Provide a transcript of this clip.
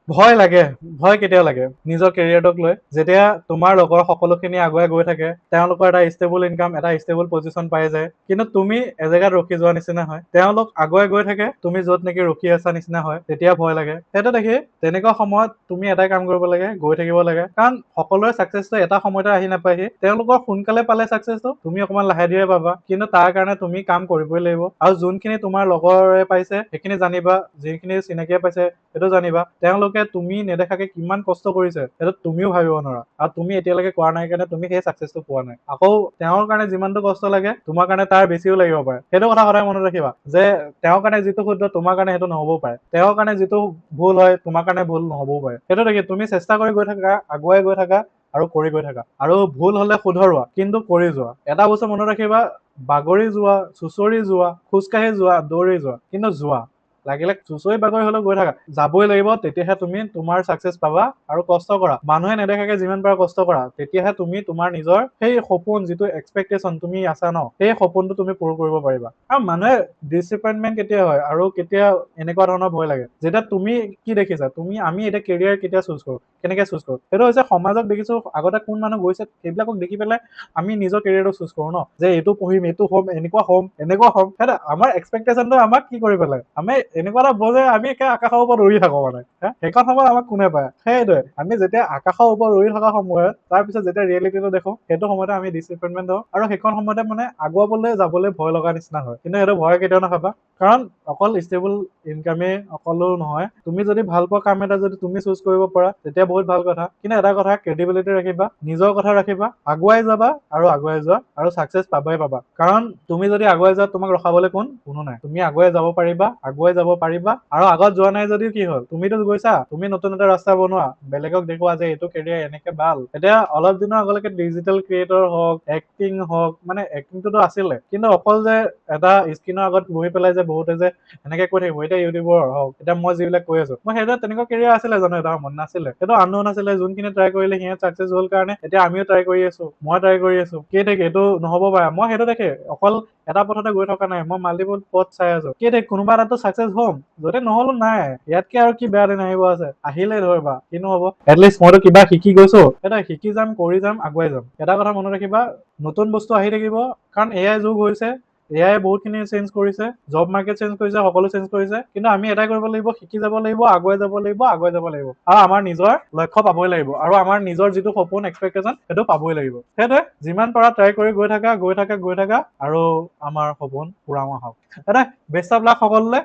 ভয় লাগে, ভয় কেতিয়াও লাগে নিজৰ কেৰিয়াৰটোক লৈ। যেতিয়া তোমাৰ লগৰ সকলোখিনি আগুৱাই গৈ থাকে, তেওঁলোকৰ এটা ষ্টেবল ইনকাম, এটা ষ্টেবল পজিশ্যন পাই যায়, কিন্তু তুমি এজেগাত ৰখি যোৱা নিচিনা হয়। তেওঁলোক আগুৱাই গৈ থাকে, তুমি য'ত নেকি ৰখি আছা নিচিনা হয়, তেতিয়া ভয় লাগে। সেইটো দেখি তেনেকুৱা সময়ত তুমি এটাই কাম কৰিব লাগে, গৈ থাকিব লাগে। কাৰণ সকলোৰে ছাকচেছটো এটা সময়তে আহি নাপায়হি। তেওঁলোকৰ সোনকালে পালে ছাকচেছটো, তুমি অকণমান লাহে ধীৰে পাবা। কিন্তু তাৰ কাৰণে তুমি কাম কৰিবই লাগিব। আৰু যোনখিনি তোমাৰ লগৰে পাইছে সেইখিনি জানিবা, যিখিনি চিনাকিয়ে পাইছে সেইটো জানিবা। তেওঁলোকে তুমি নেদেখাকে কিমান কষ্ট কৰিছে সেইটো তুমিও ভাবিব নোৱাৰা। আৰু তুমি এতিয়ালৈকে কৰা নাই কাৰণে তুমি সেই ছাকচেছটো পোৱা নাই। আকৌ তেওঁৰ কাৰণে যিমানটো কষ্ট লাগে তোমাৰ কাৰণে তাৰ বেছিও লাগিব পাৰে। সেইটো কথা সদায় মনত ৰাখিবা যে তেওঁৰ কাৰণে যিটো শুদ্ধ তোমাৰ কাৰণে সেইটো নহ'বও পাৰে। তেওঁৰ কাৰণে যিটো ভুল হয় তোমাৰ কাৰণে ভুল নহ'বও পাৰে। সেইটো দেখি তুমি চেষ্টা কৰি গৈ থাকা, আগুৱাই গৈ থাকা আৰু কৰি গৈ থাকা। আৰু ভুল হলে শুধৰোৱা, কিন্তু কৰি যোৱা। এটা বস্তু মনত ৰাখিবা, বাগৰি যোৱা, চুঁচৰি যোৱা, খোজকাঢ়ি যোৱা, দৌৰি যোৱা, কিন্তু যোৱা। লাগিলে চুঁচৰি বাগৰি হলেও গৈ থাকা, যাবই লাগিব। তেতিয়াহে তুমি তোমাৰ ছাকচেছ পাবা। আৰু কষ্ট কৰা, মানুহে নেদেখাকে যিমান পাৰা কষ্ট কৰা, তেতিয়াহে তুমি তোমাৰ নিজৰ সেই সপোন, যিটো এক্সপেক্টেশ্যন তুমি আছা ন, সেই সপোনটো তুমি পূৰ কৰিব পাৰিবা। আৰু মানুহে ডিসএপইণ্টমেণ্ট কেতিয়া হয় আৰু কেতিয়া এনেকুৱা ধৰণৰ ভয় লাগে, যেতিয়া তুমি কি দেখিছা, আমি এতিয়া কেৰিয়াৰ কেতিয়া চুজ কৰো, কেনেকে চুজ কৰো, সেইটো হৈছে সমাজক দেখিছো আগতে কোন মানুহ গৈছে সেইবিলাকক দেখি পেলাই আমি নিজৰ কেৰিয়াৰটো চুজ কৰো ন, যে এইটো পঢ়িম, এইটো হ'ম, এনেকুৱা হ'ম, এনেকুৱা হ'ম। সেইটো আমাৰ এক্সপেক্টেশ্যনটো আমাক কি কৰি পেলাই, আমি এনেকুৱা এটা বোজে আমি একে আকাশৰ ওপৰত উৰি থাকো মানে। সেইখন সময়ত আমাক কোনে পায়? সেইটোৱে, আমি যেতিয়া আকাশৰ ওপৰত উৰি থকা সময়ত তাৰপিছত যেতিয়া ৰিয়েলিটিটো দেখো, সেইটো সময়তে আমি ডিসএপইণ্টমেণ্ট হওঁ। আৰু সেইখন সময়তে মানে আগুৱাবলৈ যাবলৈ ভয় লগা নিচিনা হয়। কিন্তু সেইটো ভয় কেতিয়াও নাখাবা, কাৰণ অকল ষ্টেবল ইনকামে অকলো নহয়। তুমি যদি ভাল পোৱা কাম এটা যদি তুমি চুজ কৰিব পাৰা তেতিয়া বহুত ভাল কথা। কিন্তু এটা কথা, ক্ৰেডিবিলিটি ৰাখিবা, নিজৰ কথা ৰাখিবা, আগুৱাই যাবা আৰু আগুৱাই যোৱা, আৰু ছাকচেছ পাবাই পাবা। কাৰণ তুমি যদি আগুৱাই যোৱা তোমাক ৰখাবলৈ কোনো নাই। তুমি আগুৱাই যাব পাৰিবা, আগুৱাই যাব পাৰিবা। আৰু আগত যোৱা নাই যদিও কি হ'ল, তুমিতো গৈছা, তুমি নতুন এটা ৰাস্তা বনোৱা, বেলেগক দেখুৱা যে এইটো কেৰিয়াৰ এনেকে ভাল। এতিয়া অলপ দিনৰ আগলৈকে ডিজিটেল ক্ৰিয়েটৰ হওক, এক্টিং হওক, মানে এক্টিংটোতো আছিলে, কিন্তু অকল যে এটা স্ক্ৰীনৰ আগত বহি পেলাই যে বহুতে যে এনেকে কৈ থাকিব, এতিয়া ইউটিউবৰ হওক, এতিয়া মই যিবিলাক কৈ আছো, মই সেইটো তেনেকুৱা কেৰিয়াৰ আছিলে জানো এটা মন নাছিলে। সেইটো আননোন আছিলে। যোনখিনি ট্ৰাই কৰিলে সিহঁত ছাকচেছ হ'ল কাৰণে এতিয়া আমিও ট্ৰাই কৰি আছো, মই ট্ৰাই কৰি আছো। কি ঠিক এইটো নহ'ব পাৰে, মই সেইটো দেখে অকল এটা পথতে গৈ থকা নাই, মই মাল্টিপল পথ চাই আছো। কি ঠিক কোনোবা এটাতো ছাকচেছ হ'ম, যদি নহ'লো নাই, ইয়াতকে আৰু কি বেয়া দিন আহিব আছে, আহিলে ধৰিবা, কিনো হ'ব। এটলিষ্ট মইতো কিবা শিকি গৈছো, এটা শিকি যাম, কৰি যাম, আগুৱাই যাম। এটা কথা মনত ৰাখিবা, নতুন বস্তু আহি থাকিব, কাৰণ এআই যুগ হৈছে। এআই বহুতখিনি চেঞ্জ কৰিছে, জব মাৰ্কেট চেঞ্জ কৰিছে, সকলো চেঞ্জ কৰিছে। কিন্তু আমি এটাই কৰিব লাগিব, শিকি যাব লাগিব, আগুৱাই যাব লাগিব, আগুৱাই যাব লাগিব। আৰু আমাৰ নিজৰ লক্ষ্য পাবই লাগিব, আৰু আমাৰ নিজৰ যিটো সপোন, এক্সপেক্টেশ্যন, সেইটো পাবই লাগিব। সেইটোৱে, যিমান পাৰা ট্ৰাই কৰি গৈ থাকা, গৈ থাকা, গৈ থাকা, আৰু আমাৰ সপোন পূৰাও হওক। এটা বেষ্ট অফ লাক সকলোলে।